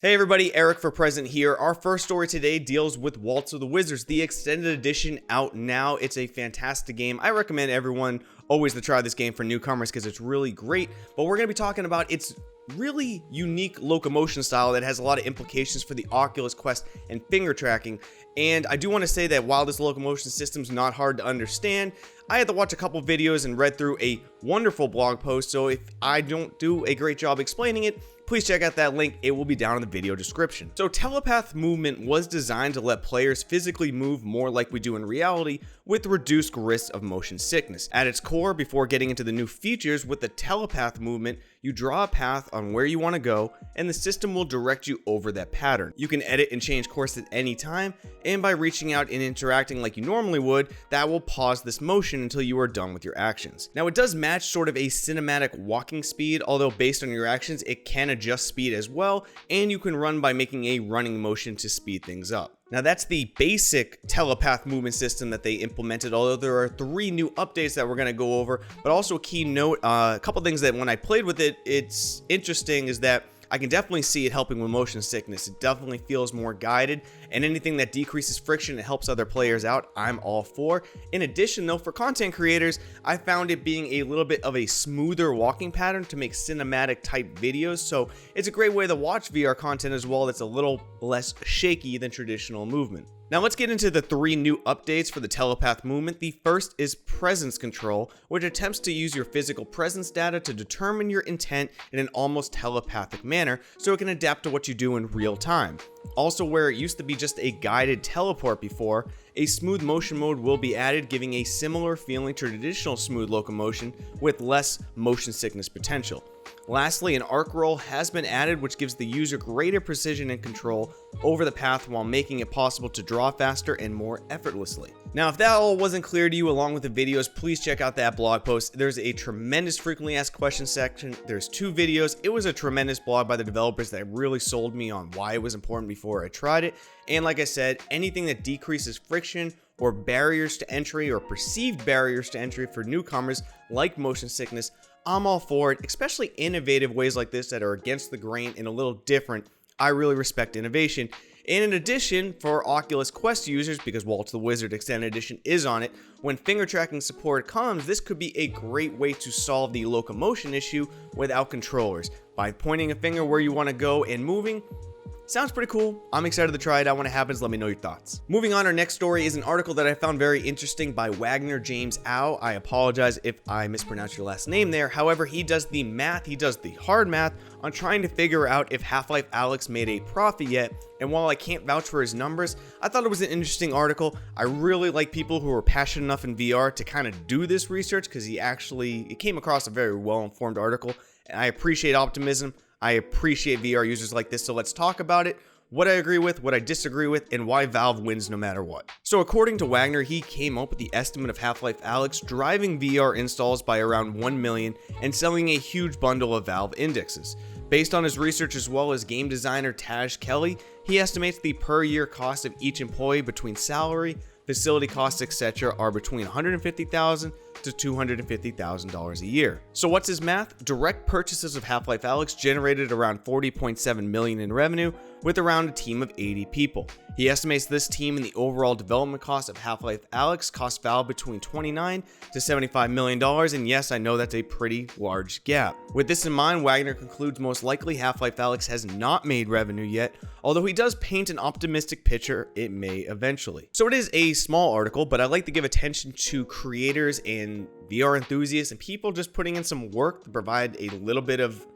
Hey everybody, Eric for Present here. Our first story today deals with Waltz of the Wizards, the extended edition out now. It's a fantastic game. I recommend everyone always to try this game for newcomers because it's really great. But we're going to be talking about its really unique locomotion style that has a lot of implications for the Oculus Quest and finger tracking. And I do want to say that while this locomotion system is not hard to understand, I had to watch a couple videos and read through a wonderful blog post. So if I don't do a great job explaining it, please check out that link. It will be down in the video description. So Telepath Movement was designed to let players physically move more like we do in reality with reduced risk of motion sickness. At its core, before getting into the new features with the Telepath Movement, you draw a path on where you want to go and the system will direct you over that pattern. You can edit and change course at any time, and by reaching out and interacting like you normally would, that will pause this motion until you are done with your actions. Now it does match sort of a cinematic walking speed, although based on your actions it can adjust speed as well, and you can run by making a running motion to speed things up. Now that's the basic Telepath movement system that they implemented, although there are 3 new updates that we're going to go over. But also a key note, a couple things that when I played with it, it's interesting is that I can definitely see it helping with motion sickness. It definitely feels more guided, and anything that decreases friction and helps other players out, I'm all for. In addition though, for content creators, I found it being a little bit of a smoother walking pattern to make cinematic type videos, so it's a great way to watch VR content as well that's a little less shaky than traditional movement. Now let's get into the 3 new updates for the Telepath Movement. The first is Presence Control, which attempts to use your physical presence data to determine your intent in an almost telepathic manner, so it can adapt to what you do in real time. Also, where it used to be just a guided teleport before, a smooth motion mode will be added, giving a similar feeling to traditional smooth locomotion with less motion sickness potential. Lastly, an arc roll has been added, which gives the user greater precision and control over the path while making it possible to draw faster and more effortlessly. Now, if that all wasn't clear to you along with the videos, please check out that blog post. There's a tremendous frequently asked questions section. There's 2 videos. It was a tremendous blog by the developers that really sold me on why it was important before I tried it. And like I said, anything that decreases friction or barriers to entry or perceived barriers to entry for newcomers like motion sickness, I'm all for it, especially innovative ways like this that are against the grain and a little different. I really respect innovation. And in addition, for Oculus Quest users, because Waltz the Wizard Extended Edition is on it, when finger tracking support comes, this could be a great way to solve the locomotion issue without controllers. By pointing a finger where you want to go and moving, sounds pretty cool. I'm excited to try it out when it happens. Let me know your thoughts. Moving on, our next story is an article that I found very interesting by Wagner James Au. I apologize if I mispronounced your last name there. However, he does the math, he does the hard math on trying to figure out if Half-Life Alyx made a profit yet. And while I can't vouch for his numbers, I thought it was an interesting article. I really like people who are passionate enough in VR to kind of do this research because it came across a very well-informed article. And I appreciate optimism. I appreciate VR users like this, so let's talk about it, what I agree with, what I disagree with, and why Valve wins no matter what. So according to Wagner, he came up with the estimate of Half-Life Alyx driving VR installs by around 1 million and selling a huge bundle of Valve indexes. Based on his research as well as game designer Taj Kelly, he estimates the per year cost of each employee between salary, facility costs, etc. are between $150,000 to $250,000 a year. So what's his math? Direct purchases of Half-Life Alyx generated around $40.7 million in revenue with around a team of 80 people. He estimates this team and the overall development cost of Half-Life Alyx cost Valve between $29 to $75 million, and yes, I know that's a pretty large gap. With this in mind, Wagner concludes most likely Half-Life Alyx has not made revenue yet, although he does paint an optimistic picture it may eventually. So it is a small article, but I like to give attention to creators and VR enthusiasts and people just putting in some work to provide a little bit of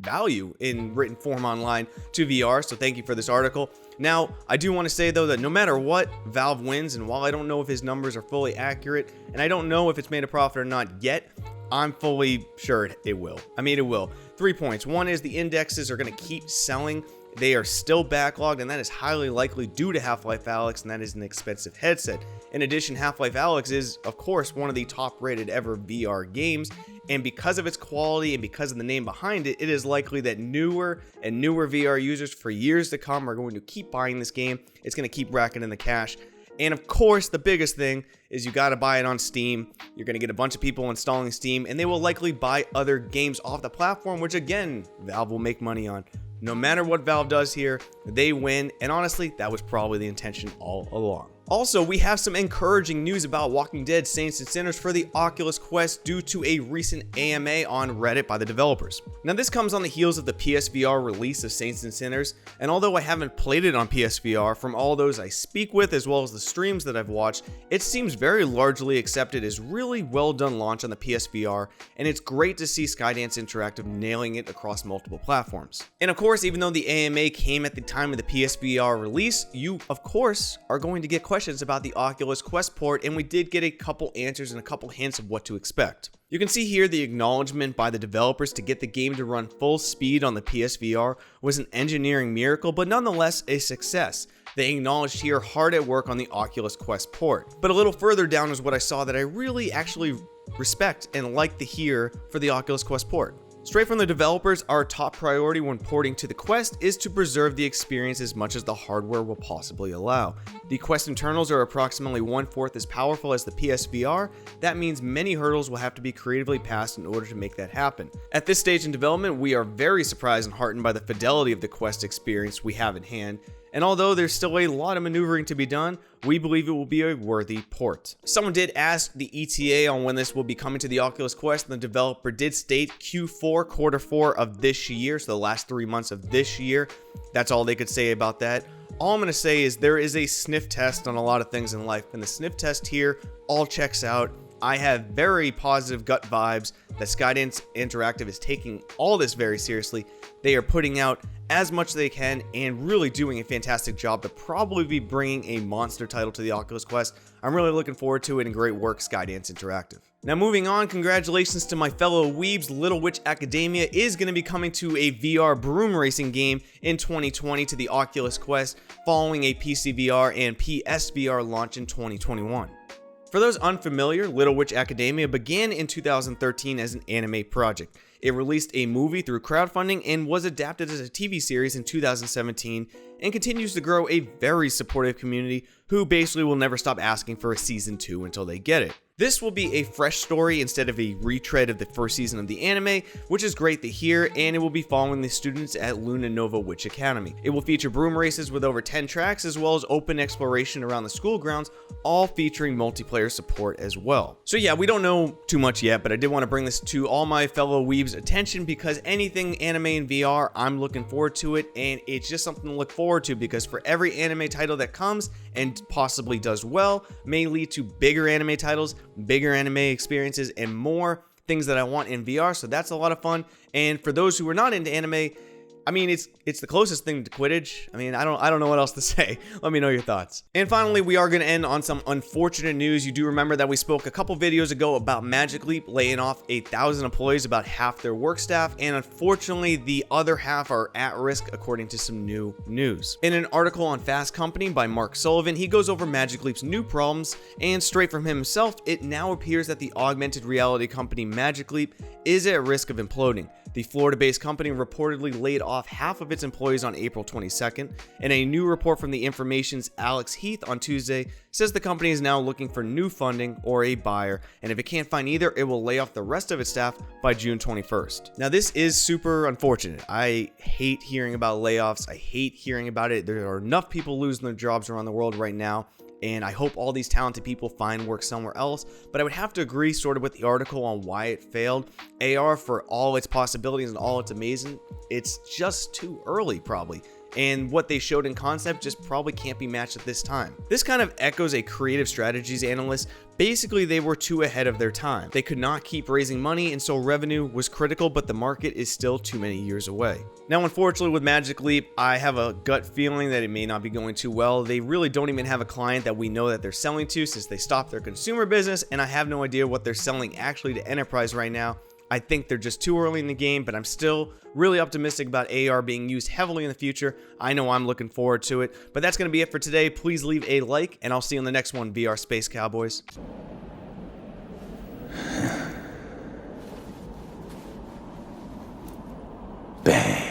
value in written form online to VR, so thank you for this article. Now, I do want to say though that no matter what, Valve wins, and while I don't know if his numbers are fully accurate, and I don't know if it's made a profit or not yet, I'm fully sure it will. I mean, it will. 3 points. One is the indexes are going to keep selling. They are still backlogged, and that is highly likely due to Half-Life Alyx, and that is an expensive headset. In addition, Half-Life Alyx is, of course, one of the top-rated ever VR games, and because of its quality and because of the name behind it, it is likely that newer and newer VR users for years to come are going to keep buying this game. It's going to keep racking in the cash. And of course, the biggest thing is you got to buy it on Steam. You're going to get a bunch of people installing Steam, and they will likely buy other games off the platform, which again, Valve will make money on. No matter what Valve does here, they win, and honestly, that was probably the intention all along. Also, we have some encouraging news about Walking Dead Saints and Sinners for the Oculus Quest due to a recent AMA on Reddit by the developers. Now, this comes on the heels of the PSVR release of Saints and Sinners, and although I haven't played it on PSVR, from all those I speak with as well as the streams that I've watched, it seems very largely accepted as really well done launch on the PSVR, and it's great to see Skydance Interactive nailing it across multiple platforms. And of course, even though the AMA came at the time of the PSVR release, you of course are going to get questions about the Oculus Quest port, and we did get a couple answers and a couple hints of what to expect. You can see here the acknowledgement by the developers to get the game to run full speed on the PSVR was an engineering miracle, but nonetheless a success. They acknowledged here hard at work on the Oculus Quest port. But a little further down is what I saw that I really actually respect and like to hear for the Oculus Quest port. Straight from the developers, our top priority when porting to the Quest is to preserve the experience as much as the hardware will possibly allow. The Quest internals are approximately 1/4 as powerful as the PSVR. That means many hurdles will have to be creatively passed in order to make that happen. At this stage in development, we are very surprised and heartened by the fidelity of the Quest experience we have in hand. And although there's still a lot of maneuvering to be done, we believe it will be a worthy port. Someone did ask the ETA on when this will be coming to the Oculus Quest, and the developer did state Q4, Q4 of this year, so the last 3 months of this year. That's all they could say about that. All I'm going to say is there is a sniff test on a lot of things in life, and the sniff test here all checks out. I have very positive gut vibes that Skydance Interactive is taking all this very seriously. They are putting out as much as they can and really doing a fantastic job to probably be bringing a monster title to the Oculus Quest. I'm really looking forward to it, and great work, Skydance Interactive. Now moving on, congratulations to my fellow weebs. Little Witch Academia is going to be coming to a VR broom racing game in 2020 to the Oculus Quest, following a PCVR and PSVR launch in 2021. For those unfamiliar, Little Witch Academia began in 2013 as an anime project. It released a movie through crowdfunding and was adapted as a TV series in 2017, and continues to grow a very supportive community who basically will never stop asking for a season 2 until they get it. This will be a fresh story instead of a retread of the first season of the anime, which is great to hear, and it will be following the students at Luna Nova Witch Academy. It will feature broom races with over 10 tracks, as well as open exploration around the school grounds, all featuring multiplayer support as well. So yeah, we don't know too much yet, but I did want to bring this to all my fellow weebs' attention, because anything anime in VR, I'm looking forward to it, and it's just something to look forward to, because for every anime title that comes and possibly does well, may lead to bigger anime titles, bigger anime experiences, and more things that I want in VR. So that's a lot of fun. And for those who are not into anime, I mean, it's the closest thing to Quidditch. I mean, I don't know what else to say. Let me know your thoughts. And finally, we are going to end on some unfortunate news. You do remember that we spoke a couple videos ago about Magic Leap laying off 1,000 employees, about half their work staff, and unfortunately, the other half are at risk according to some new news. In an article on Fast Company by Mark Sullivan, he goes over Magic Leap's new problems, and straight from himself, it now appears that the augmented reality company Magic Leap is at risk of imploding. The Florida-based company reportedly laid off half of its employees on April 22nd, and a new report from The Information's Alex Heath on Tuesday says the company is now looking for new funding or a buyer, and if it can't find either, it will lay off the rest of its staff by June 21st. Now, this is super unfortunate. I hate hearing about layoffs. I hate hearing about it. There are enough people losing their jobs around the world right now, and I hope all these talented people find work somewhere else. But I would have to agree sort of with the article on why it failed. AR, for all its possibilities and all its amazing, it's just too early probably. And what they showed in concept just probably can't be matched at this time. This kind of echoes a creative strategies analyst. Basically, they were too ahead of their time. They could not keep raising money, and so revenue was critical, but the market is still too many years away. Now, unfortunately, with Magic Leap, I have a gut feeling that it may not be going too well. They really don't even have a client that we know that they're selling to, since they stopped their consumer business, and I have no idea what they're selling actually to enterprise right now. I think they're just too early in the game, but I'm still really optimistic about AR being used heavily in the future. I know I'm looking forward to it. But that's going to be it for today. Please leave a like, and I'll see you on the next one, VR Space Cowboys. Bang.